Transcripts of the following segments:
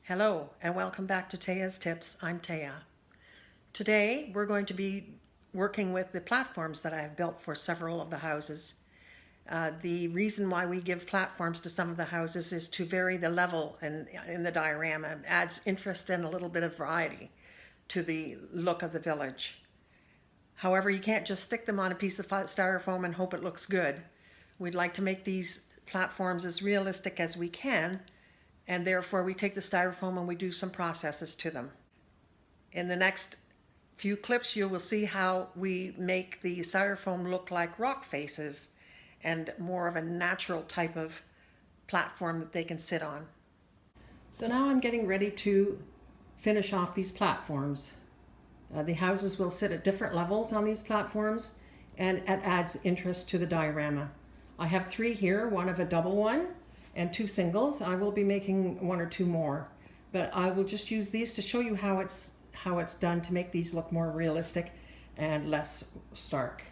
Hello and welcome back to Thea's Tips. I'm Thea. Today we're going to be working with the platforms that I have built for several of the houses. The reason why we give platforms to some of the houses is to vary the level in the diorama. It adds interest and a little bit of variety to the look of the village. However, you can't just stick them on a piece of styrofoam and hope it looks good. We'd like to make these platforms as realistic as we can, and therefore we take the styrofoam and we do some processes to them. In the next few clips you will see how we make the styrofoam look like rock faces and more of a natural type of platform that they can sit on. So now I'm getting ready to finish off these platforms. The houses will sit at different levels on these platforms, and it adds interest to the diorama. I have 3 here, one of a double one and 2 singles. I will be making 1 or 2 more, but I will just use these to show you how it's done to make these look more realistic and less stark.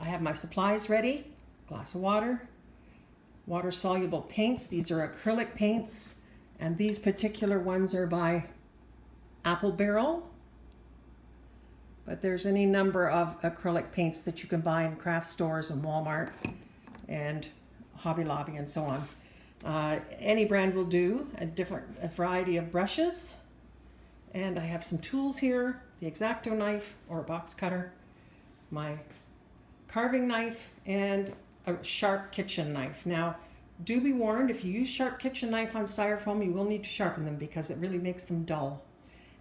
I have my supplies ready: glass of water, water-soluble paints. These are acrylic paints, and these particular ones are by Apple Barrel. But there's any number of acrylic paints that you can buy in craft stores and Walmart and Hobby Lobby and so on. Any brand will do. A variety of brushes. And I have some tools here: the X-Acto knife or a box cutter, my carving knife, and a sharp kitchen knife. Now, do be warned, if you use sharp kitchen knife on styrofoam, you will need to sharpen them because it really makes them dull.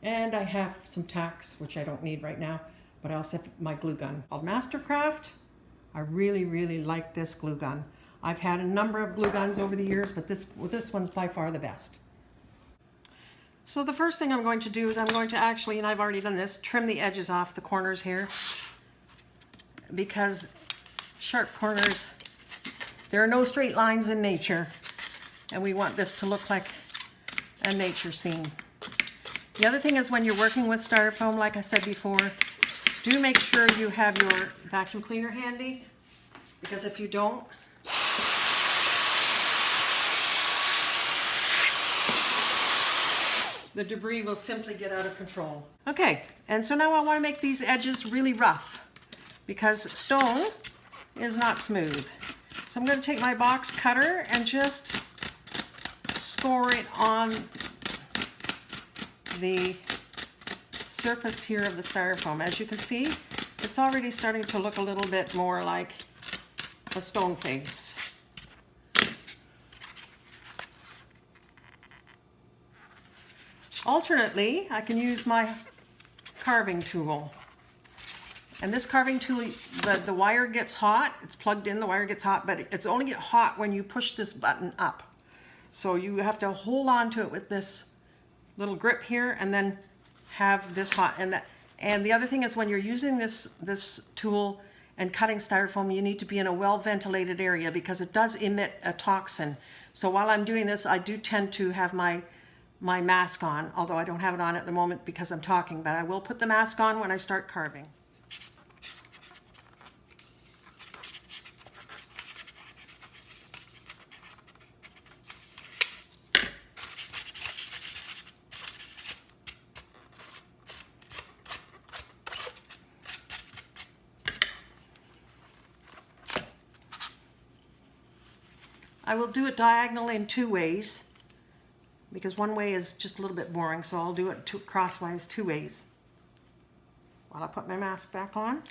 And I have some tacks, which I don't need right now, but I also have my glue gun called Mastercraft. I really like this glue gun. I've had a number of glue guns over the years, but this one's by far the best. So the first thing I'm going to do is I'm going to actually, and I've already done this, trim the edges off the corners here, because sharp corners, there are no straight lines in nature, and we want this to look like a nature scene. The other thing is, when you're working with styrofoam, like I said before, do make sure you have your vacuum cleaner handy, because if you don't, the debris will simply get out of control. Okay, and so now I want to make these edges really rough, because stone is not smooth. So I'm going to take my box cutter and just score it on the surface here of the styrofoam. As you can see, it's already starting to look a little bit more like a stone face. Alternately, I can use my carving tool. And this carving tool, the wire gets hot. It's plugged in, the wire gets hot, but it's only get hot when you push this button up. So you have to hold on to it with this little grip here, and then have this hot. And the other thing is, when you're using this tool and cutting styrofoam, you need to be in a well-ventilated area, because it does emit a toxin. So while I'm doing this, I do tend to have my mask on, although I don't have it on at the moment because I'm talking, but I will put the mask on when I start carving. I will do it diagonally in 2 ways, because one way is just a little bit boring, so I'll do it crosswise 2 ways. While I put my mask back on.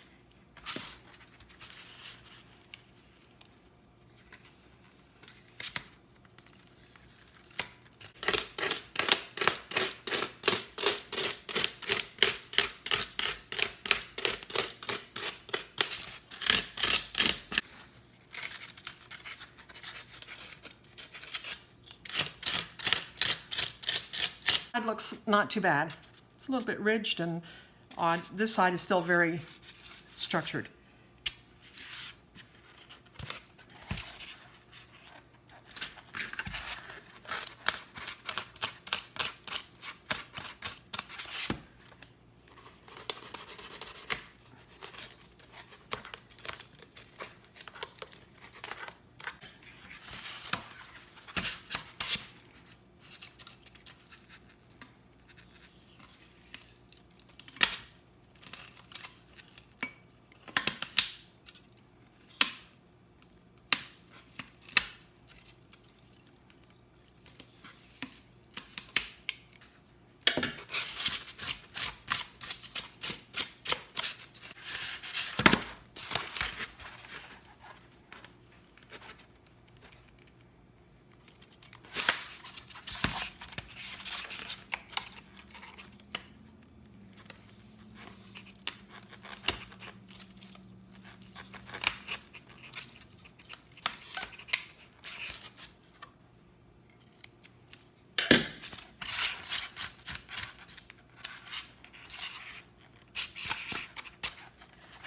That looks not too bad. It's a little bit ridged and odd. This side is still very structured.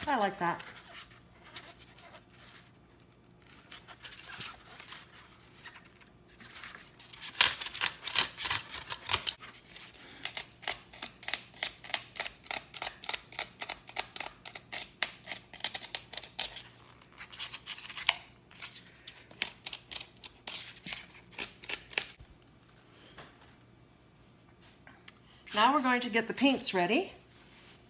I like that. Now we're going to get the paints ready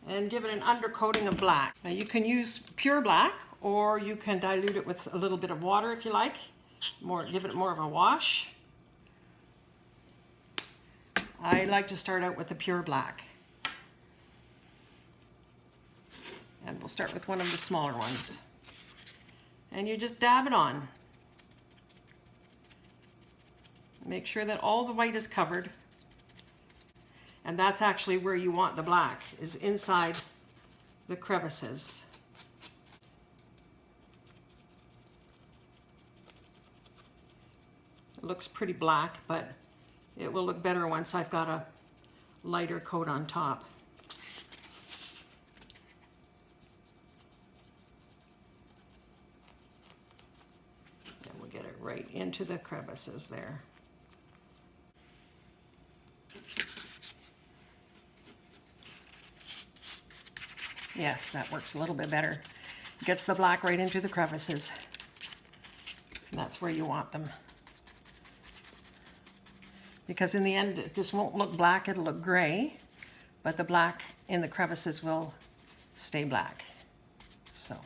and give it an undercoating of black. Now you can use pure black, or you can dilute it with a little bit of water if you like. Give it more of a wash. I like to start out with the pure black. And we'll start with one of the smaller ones. And you just dab it on. Make sure that all the white is covered. And that's actually where you want the black, is inside the crevices. It looks pretty black, but it will look better once I've got a lighter coat on top. And we'll get it right into the crevices there. Yes, that works a little bit better. Gets the black right into the crevices. And that's where you want them. Because in the end, this won't look black, it'll look gray, but the black in the crevices will stay black. So.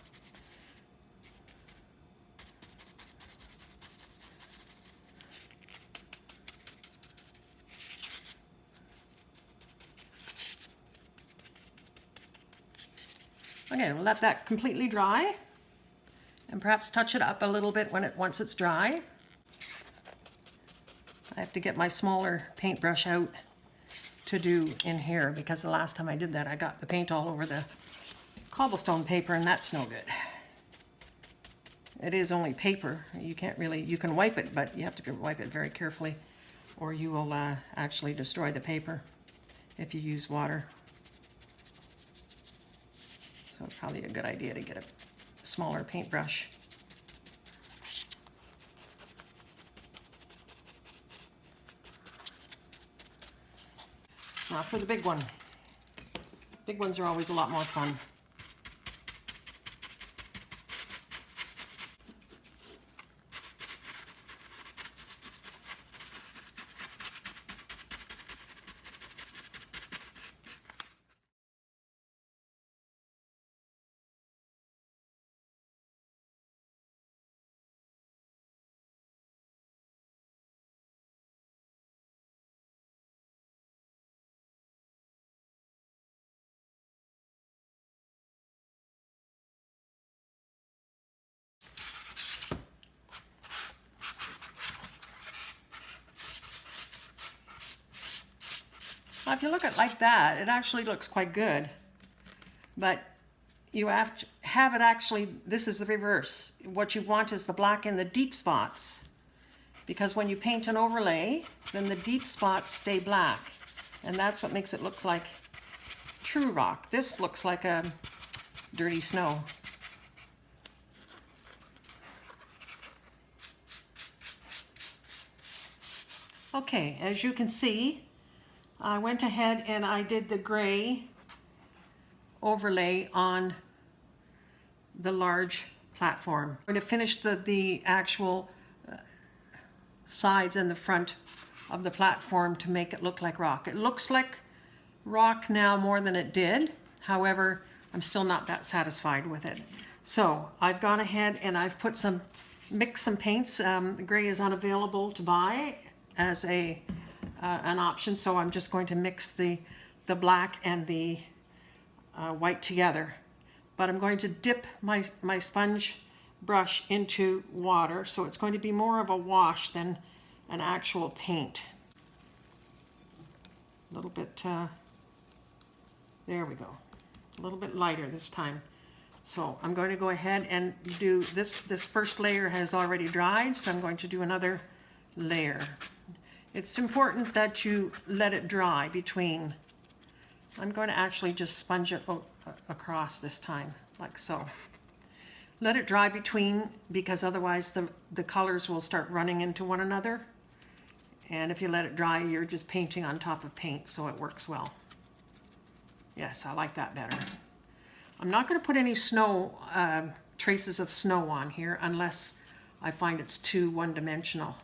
Okay, we'll let that completely dry and perhaps touch it up a little bit once it's dry. I have to get my smaller paintbrush out to do in here, because the last time I did that I got the paint all over the cobblestone paper, and that's no good. It is only paper. You can wipe it, but you have to wipe it very carefully or you will actually destroy the paper if you use water. So it's probably a good idea to get a smaller paintbrush. Now for the big one. Big ones are always a lot more fun. Now, if you look at it like that, it actually looks quite good. But you have to have it actually, this is the reverse. What you want is the black in the deep spots. Because when you paint an overlay, then the deep spots stay black. And that's what makes it look like true rock. This looks like a dirty snow. Okay, as you can see, I went ahead and I did the gray overlay on the large platform. I'm going to finish the actual sides and the front of the platform to make it look like rock. It looks like rock now more than it did. However, I'm still not that satisfied with it. So I've gone ahead and I've put mixed some paints. The gray is unavailable to buy as an option, so I'm just going to mix the black and the white together. But I'm going to dip my sponge brush into water, so it's going to be more of a wash than an actual paint. A little bit, there we go. A little bit lighter this time. So I'm going to go ahead and do this. This first layer has already dried, so I'm going to do another layer. It's important that you let it dry between. I'm going to actually just sponge it across this time, like so. Let it dry between, because otherwise the colors will start running into one another. And if you let it dry, you're just painting on top of paint, so it works well. Yes, I like that better. I'm not going to put any snow, traces of snow on here unless I find it's too one-dimensional.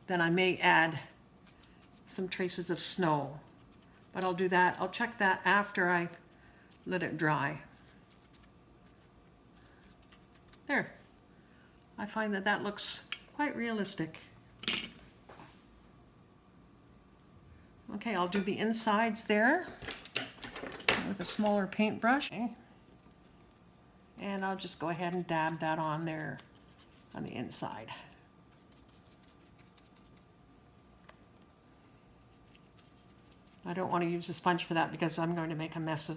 Then I may add some traces of snow. But I'll do that. I'll check that after I let it dry. There. I find that that looks quite realistic. Okay, I'll do the insides there with a smaller paintbrush. And I'll just go ahead and dab that on there on the inside. I don't want to use a sponge for that because I'm going to make a mess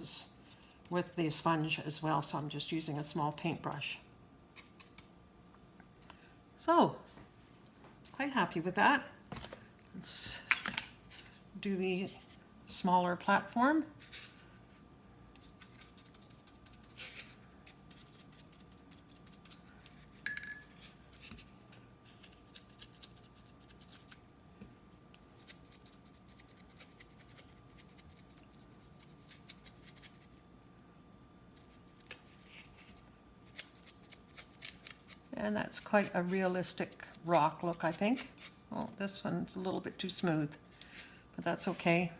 with the sponge as well, so I'm just using a small paintbrush. So, quite happy with that. Let's do the smaller platform. And that's quite a realistic rock look, I think. Oh, this one's a little bit too smooth, but that's okay.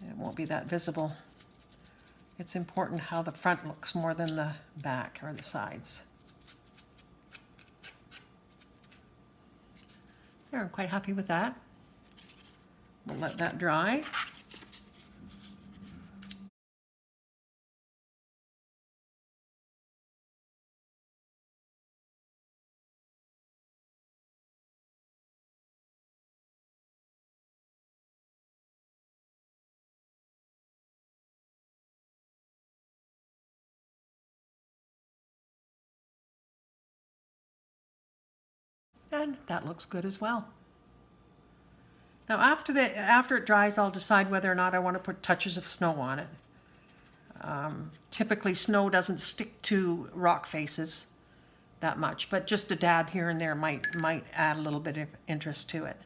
It won't be that visible. It's important how the front looks more than the back or the sides. There, I'm quite happy with that. We'll let that dry. And that looks good as well. Now after it dries, I'll decide whether or not I want to put touches of snow on it. Typically snow doesn't stick to rock faces that much, but just a dab here and there might add a little bit of interest to it.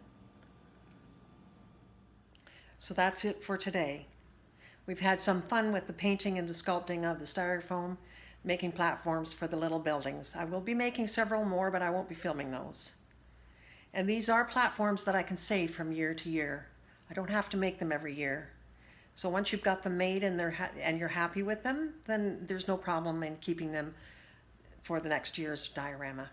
So that's it for today. We've had some fun with the painting and the sculpting of the styrofoam, making platforms for the little buildings. I will be making several more, but I won't be filming those. And these are platforms that I can save from year to year. I don't have to make them every year. So once you've got them made and you're happy with them, then there's no problem in keeping them for the next year's diorama.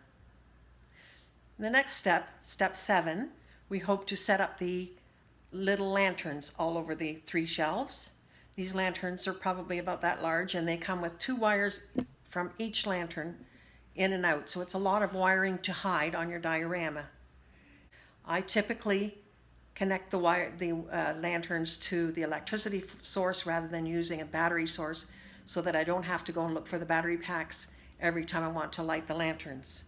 The next step, step 7, we hope to set up the little lanterns all over the 3 shelves. These lanterns are probably about that large, and they come with 2 wires from each lantern in and out. So it's a lot of wiring to hide on your diorama. I typically connect the lanterns to the electricity source rather than using a battery source, so that I don't have to go and look for the battery packs every time I want to light the lanterns.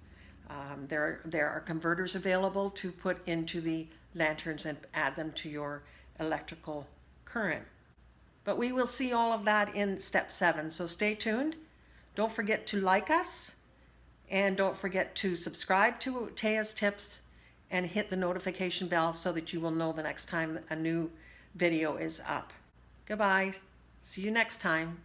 There are converters available to put into the lanterns and add them to your electrical current. But we will see all of that in step 7, so stay tuned. Don't forget to like us, and don't forget to subscribe to Thea's Tips and hit the notification bell so that you will know the next time a new video is up. Goodbye. See you next time.